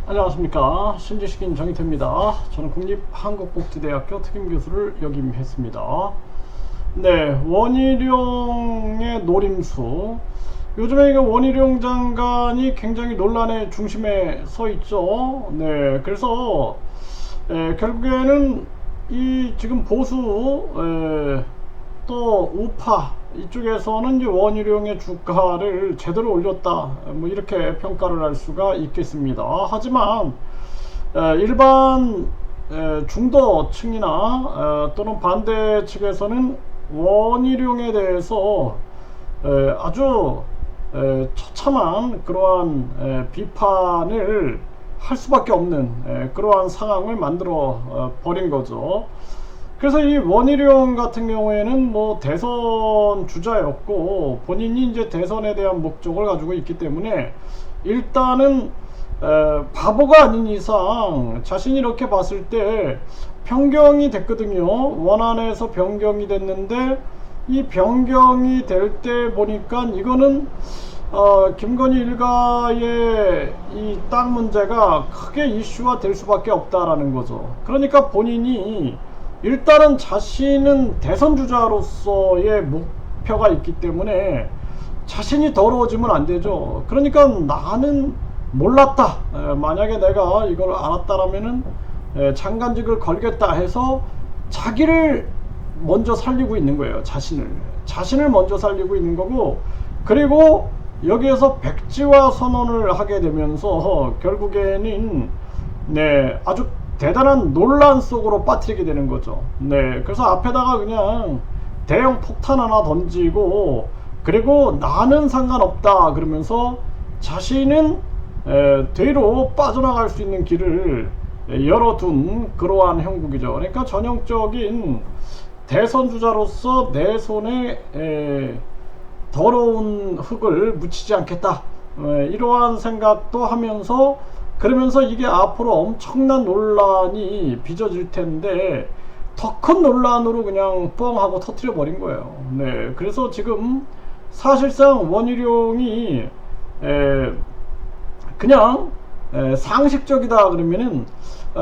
안녕하십니까. 신지식인 정희태입니다. 저는 국립한국복지대학교 특임교수를 역임했습니다. 네, 원희룡의 노림수. 요즘에 이거 원희룡 장관이 굉장히 논란의 중심에 서 있죠. 네, 그래서 결국에는 이 지금 보수 또 우파 이쪽에서는 이제 원희룡의 주가를 제대로 올렸다, 뭐 이렇게 평가를 할 수가 있겠습니다. 하지만 일반 중도층이나 또는 반대 측에서는 원희룡에 대해서 아주 처참한 그러한 비판을 할 수밖에 없는 그러한 상황을 만들어 버린 거죠. 그래서 이 원희룡 같은 경우에는 뭐 대선 주자였고 본인이 이제 대선에 대한 목적을 가지고 있기 때문에 일단은 바보가 아닌 이상 자신이 이렇게 봤을 때 변경이 됐거든요. 원안에서 변경이 됐는데 이 변경이 될 때 보니까 이거는 김건희 일가의 이 땅 문제가 크게 이슈화 될 수밖에 없다라는 거죠. 그러니까 본인이 일단은 자신은 대선 주자로서의 목표가 있기 때문에 자신이 더러워지면 안 되죠. 그러니까 나는 몰랐다, 만약에 내가 이걸 알았다라면은 장관직을 걸겠다 해서 자기를 먼저 살리고 있는 거예요. 자신을 먼저 살리고 있는 거고, 그리고 여기에서 백지화 선언을 하게 되면서 결국에는 아주 대단한 논란 속으로 빠뜨리게 되는 거죠. 그래서 앞에다가 그냥 대형 폭탄 하나 던지고, 그리고 나는 상관없다 그러면서 자신은 뒤로 빠져나갈 수 있는 길을 열어둔 그러한 형국이죠. 그러니까 전형적인 대선 주자로서 내 손에 더러운 흙을 묻히지 않겠다, 이러한 생각도 하면서, 그러면서 이게 앞으로 엄청난 논란이 빚어질 텐데 더 큰 논란으로 그냥 뻥 하고 터뜨려 버린 거예요. 그래서 지금 사실상 원희룡이 그냥 상식적이다 그러면은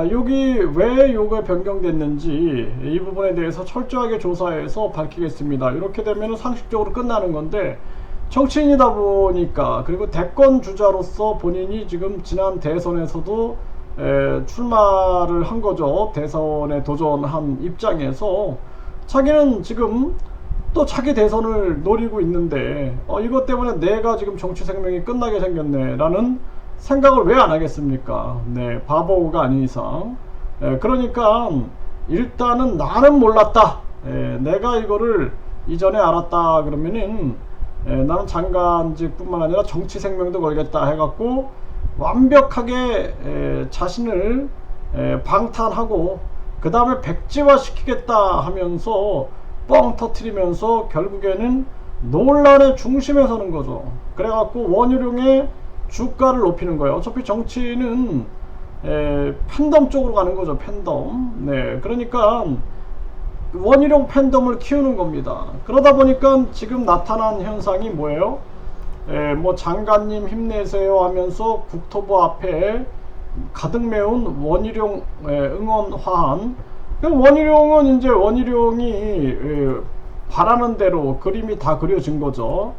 여기 왜 요가 변경됐는지 이 부분에 대해서 철저하게 조사해서 밝히겠습니다, 이렇게 되면 상식적으로 끝나는 건데, 정치인이다 보니까, 그리고 대권 주자로서 본인이 지금 지난 대선에서도 출마를 한 거죠. 대선에 도전한 입장에서 자기는 지금 또 차기 대선을 노리고 있는데 이것 때문에 내가 지금 정치 생명이 끝나게 생겼네 라는 생각을 왜 안 하겠습니까? 바보가 아닌 이상. 그러니까 일단은 나는 몰랐다, 내가 이거를 이전에 알았다 그러면은 나는 장관직 뿐만 아니라 정치 생명도 걸겠다 해갖고 완벽하게 자신을 방탄하고 그 다음에 백지화 시키겠다 하면서 뻥 터트리면서 결국에는 논란의 중심에 서는 거죠. 그래갖고 원희룡의 주가를 높이는 거예요. 어차피 정치는 팬덤 쪽으로 가는 거죠. 팬덤. 그러니까 원희룡 팬덤을 키우는 겁니다. 그러다 보니까 지금 나타난 현상이 뭐예요? 뭐 장관님 힘내세요 하면서 국토부 앞에 가득 메운 원희룡 응원 화환. 원희룡은 이제 원희룡이 바라는 대로 그림이 다 그려진 거죠.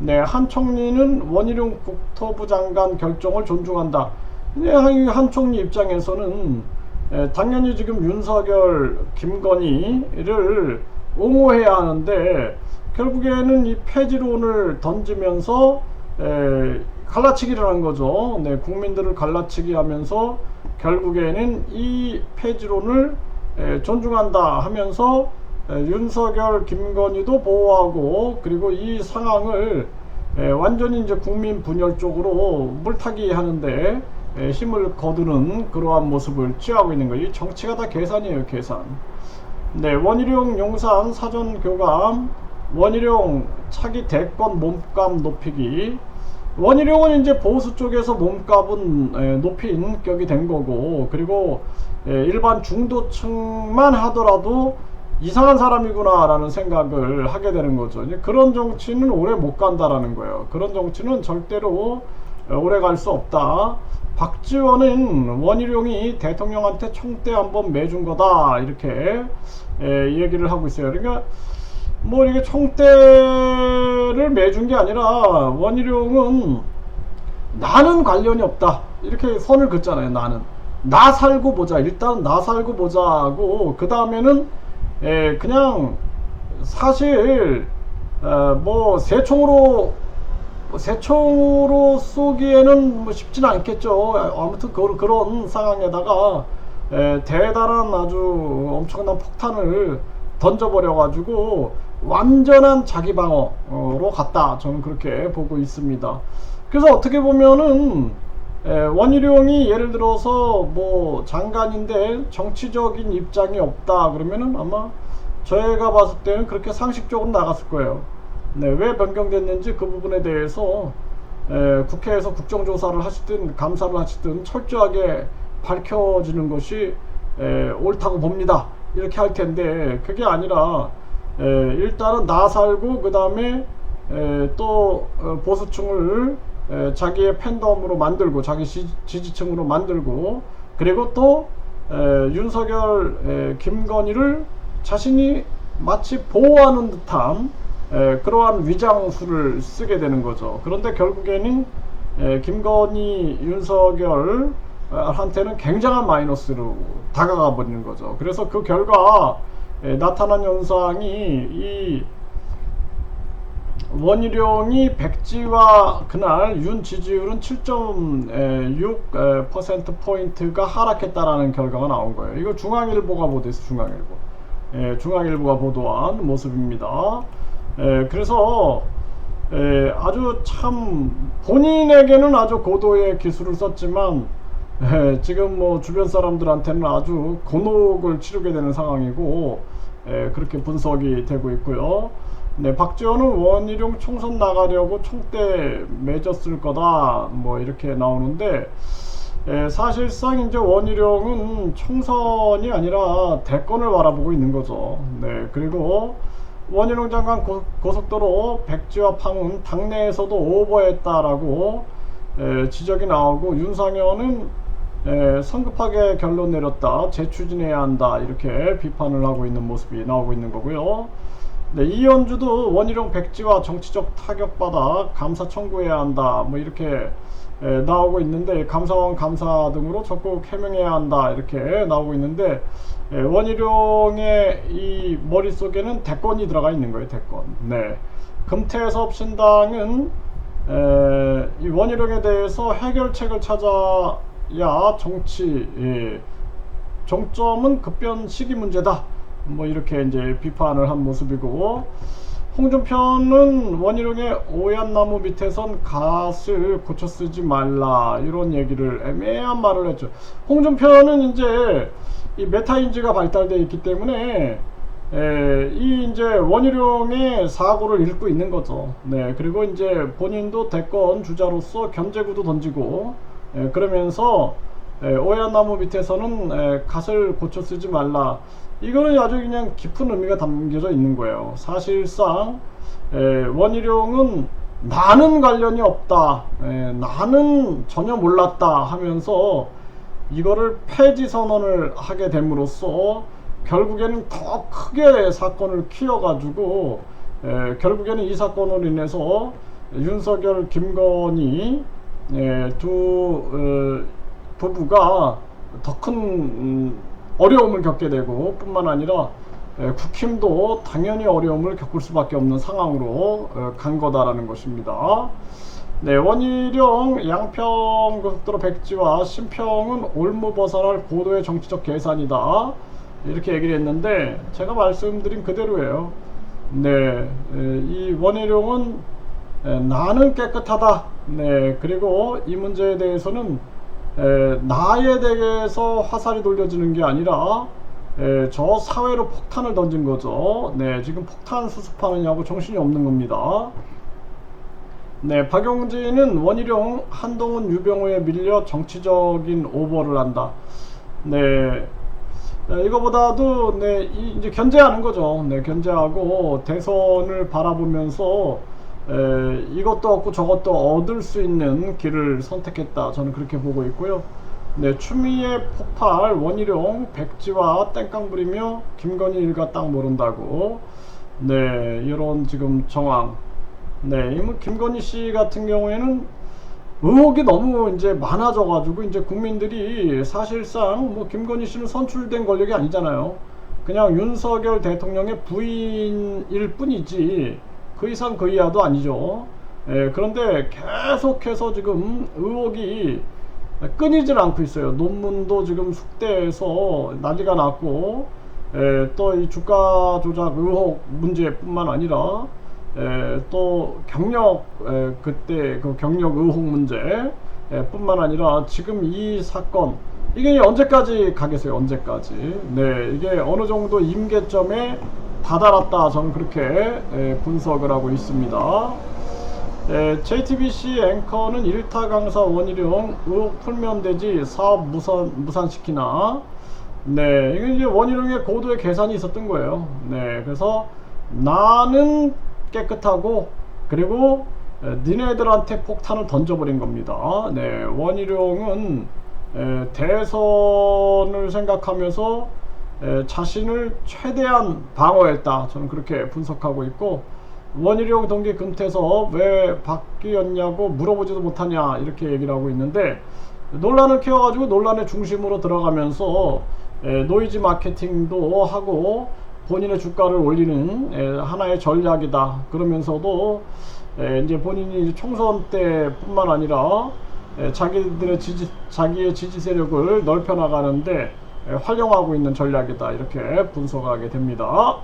한 총리는 원희룡 국토부 장관 결정을 존중한다. 한 총리 입장에서는 당연히 지금 윤석열, 김건희를 옹호해야 하는데 결국에는 이 폐지론을 던지면서 갈라치기를 한 거죠. 국민들을 갈라치기 하면서 결국에는 이 폐지론을 존중한다 하면서 윤석열, 김건희도 보호하고, 그리고 이 상황을 완전히 이제 국민 분열 쪽으로 물타기 하는데 힘을 거두는 그러한 모습을 취하고 있는 거예요. 이 정치가 다 계산이에요, 계산. 원희룡 용산 사전 교감, 원희룡 차기 대권 몸값 높이기. 원희룡은 이제 보수 쪽에서 몸값은 높인 격이 된 거고, 그리고 일반 중도층만 하더라도 이상한 사람이구나 라는 생각을 하게 되는 거죠. 그런 정치는 오래 못 간다라는 거예요. 그런 정치는 절대로 오래 갈 수 없다. 박지원은 원희룡이 대통령한테 총대 한번 매준 거다 이렇게 얘기를 하고 있어요. 그러니까 뭐 이게 총대를 매준 게 아니라 원희룡은 나는 관련이 없다 이렇게 선을 긋잖아요. 나는 나 살고 보자, 일단 나 살고 보자 하고 그 다음에는 그냥 사실 뭐 새총으로 쏘기에는 뭐 쉽지는 않겠죠. 아무튼 그런 상황에다가 대단한 아주 엄청난 폭탄을 던져버려 가지고 완전한 자기 방어로 갔다, 저는 그렇게 보고 있습니다. 그래서 어떻게 보면은 원희룡이 예를 들어서 뭐 장관인데 정치적인 입장이 없다 그러면은 아마 저희가 봤을 때는 그렇게 상식적으로 나갔을 거예요. 네, 왜 변경됐는지 그 부분에 대해서 국회에서 국정조사를 하시든 감사를 하시든 철저하게 밝혀지는 것이 옳다고 봅니다. 이렇게 할 텐데 그게 아니라 일단은 나 살고 그 다음에 또 보수층을 자기의 팬덤으로 만들고 자기 지지층으로 만들고 그리고 또 윤석열 김건희를 자신이 마치 보호하는 듯한 그러한 위장수를 쓰게 되는 거죠. 그런데 결국에는 김건희 윤석열 한테는 굉장한 마이너스로 다가가 버리는 거죠. 그래서 그 결과 나타난 현상이 이 원희룡이 백지와 그날 윤 지지율은 7.6%포인트가 하락했다라는 결과가 나온 거예요. 이거 중앙일보가 보도했어. 중앙일보가 보도한 모습입니다. 그래서 아주 참 본인에게는 아주 고도의 기술을 썼지만 지금 뭐 주변 사람들한테는 아주 곤혹을 치르게 되는 상황이고 그렇게 분석이 되고 있고요. 네, 박지원은 원희룡 총선 나가려고 총대 맺었을 거다 뭐 이렇게 나오는데 사실상 이제 원희룡은 총선이 아니라 대권을 바라보고 있는 거죠. 네, 그리고 원희룡 장관 고속도로 백지화 파문 당내에서도 오버했다라고 지적이 나오고 윤상현은 성급하게 결론 내렸다, 재추진해야 한다 이렇게 비판을 하고 있는 모습이 나오고 있는 거고요. 네, 이현주도 원희룡 백지화 정치적 타격받아 감사 청구해야 한다 뭐 이렇게 나오고 있는데 감사원 감사 등으로 적극 해명해야 한다 이렇게 나오고 있는데 원희룡의 이 머릿속에는 대권이 들어가 있는 거예요. 대권. 네, 금태섭 신당은 이 원희룡에 대해서 해결책을 찾아야 정치 정점은 급변 시기 문제다 뭐 이렇게 이제 비판을 한 모습이고, 홍준표는 원희룡의 오얏나무 밑에선 갓을 고쳐 쓰지 말라 이런 얘기를 애매한 말을 했죠. 홍준표는 이제 이 메타인지가 발달되어 있기 때문에 이 이제 원희룡의 사고를 읽고 있는 거죠. 네, 그리고 이제 본인도 대권 주자로서 견제구도 던지고 그러면서 오얏나무 밑에서는 갓을 고쳐 쓰지 말라. 이거는 아주 그냥 깊은 의미가 담겨져 있는 거예요. 사실상 원희룡은 나는 관련이 없다, 나는 전혀 몰랐다 하면서 이거를 폐지 선언을 하게 됨으로써 결국에는 더 크게 사건을 키워가지고 결국에는 이 사건으로 인해서 윤석열 김건희 두 부부가 더 큰 어려움을 겪게 되고 뿐만 아니라 국힘도 당연히 어려움을 겪을 수밖에 없는 상황으로 간 거다라는 것입니다. 네, 원희룡 양평고속도로 백지와 신평은 올무 벗어날 고도의 정치적 계산이다 이렇게 얘기를 했는데 제가 말씀드린 그대로예요. 네, 이 원희룡은 나는 깨끗하다. 네, 그리고 이 문제에 대해서는 나에 대해서 화살이 돌려지는 게 아니라 저 사회로 폭탄을 던진 거죠. 네, 지금 폭탄 수습하느냐고 정신이 없는 겁니다. 네, 박용진은 원희룡, 한동훈, 유병호에 밀려 정치적인 오버를 한다. 네, 이거보다도 이제 견제하는 거죠. 네, 견제하고 대선을 바라보면서 이것도 얻고 저것도 얻을 수 있는 길을 선택했다. 저는 그렇게 보고 있고요. 네, 추미애 폭발, 원희룡, 백지와 땡깡 부리며 김건희 일가 딱 모른다고. 네, 이런 지금 정황. 네, 뭐 김건희 씨 같은 경우에는 의혹이 너무 이제 많아져가지고 이제 국민들이 사실상 뭐 김건희 씨는 선출된 권력이 아니잖아요. 그냥 윤석열 대통령의 부인일 뿐이지 그 이상 그 이하도 아니죠. 그런데 계속해서 지금 의혹이 끊이질 않고 있어요. 논문도 지금 숙대에서 난리가 났고, 또 이 주가 조작 의혹 문제뿐만 아니라 또 경력, 그때 그 경력 의혹 문제 뿐만 아니라 지금 이 사건, 이게 언제까지 가겠어요? 언제까지? 네, 이게 어느 정도 임계점에 다다랐다. 저는 그렇게 분석을 하고 있습니다. JTBC 앵커는 일타 강사 원희룡 의혹 풀면 되지 사업 무산시키나. 네, 이게 이제 원희룡의 고도의 계산이 있었던 거예요. 네, 그래서 나는 깨끗하고 그리고 니네들한테 폭탄을 던져버린 겁니다. 네, 원희룡은 대선을 생각하면서 자신을 최대한 방어했다. 저는 그렇게 분석하고 있고, 원희룡 동기 금태섭 왜 바뀌었냐고 물어보지도 못하냐 이렇게 얘기를 하고 있는데, 논란을 키워가지고 논란의 중심으로 들어가면서 노이즈 마케팅도 하고 본인의 주가를 올리는 하나의 전략이다. 그러면서도 이제 본인이 총선 때뿐만 아니라 자기의 지지 세력을 넓혀 나가는데 활용하고 있는 전략이다. 이렇게 분석하게 됩니다.